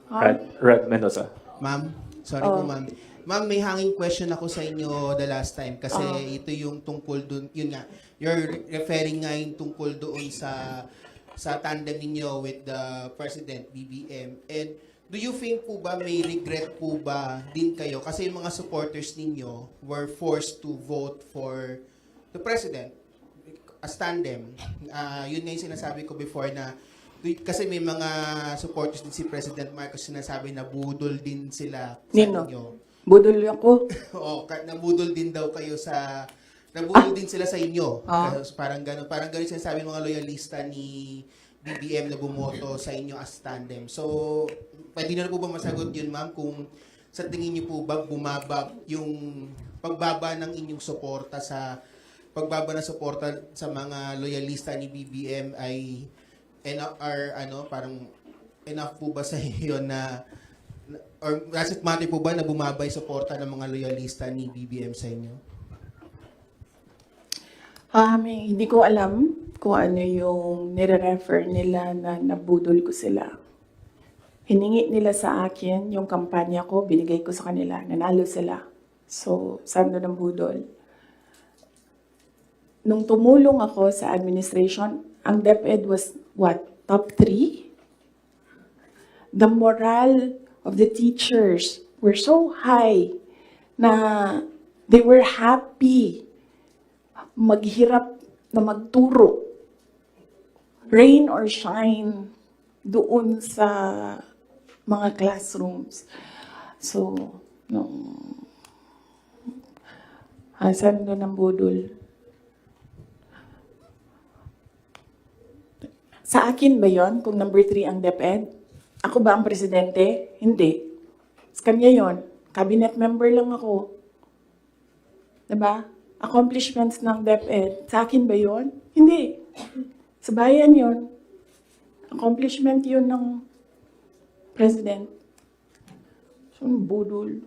Rad Mendoza. Ma'am, sorry po ma'am. Ma'am, may hanging question ako sa inyo the last time kasi ito yung tungkol dun, yun nga, you're referring nga yung tungkol doon sa tandem ninyo with the President, BBM. And do you think po ba may regret po ba din kayo? Kasi yung mga supporters ninyo were forced to vote for the President as tandem. Yun nga yung sinasabi ko before na kasi may mga supporters din si President Marcos sinasabi na budol din sila sa Nino? inyo. Budol ako. Oo, nabudol din daw kayo nabudol din sila sa inyo. Kasi parang gano'n sinasabi ng mga loyalista ni BBM na bumoto sa inyo as tandem. So, pwede na po ba masagot yun, ma'am, kung sa tingin niyo po ba bumaba yung pagbaba ng inyong suporta sa mga loyalista ni BBM ay parang enough po ba sa iyo na or does it matter po ba na bumaba yung suporta ng mga loyalista ni BBM sa inyo? Hindi ko alam kung ano yung nire-refer nila na nabudol ko sila. Hiningi nila sa akin yung kampanya ko, binigay ko sa kanila, nanalo sila. So, saan doon ang budol? Nung tumulong ako sa administration, ang DepEd was what? Top 3? The morale of the teachers were so high na they were happy maghirap na magturo. Rain or shine doon sa mga classrooms. So, saan doon ang budol? Sa akin ba yon kung number 3 ang DepEd? Ako ba ang presidente? Hindi. Sa kanya yon. Cabinet member lang ako. Diba? Accomplishments ng DepEd. Sa akin ba yon? Hindi. Sa bayan yon. Accomplishment yon ng president. So, budol.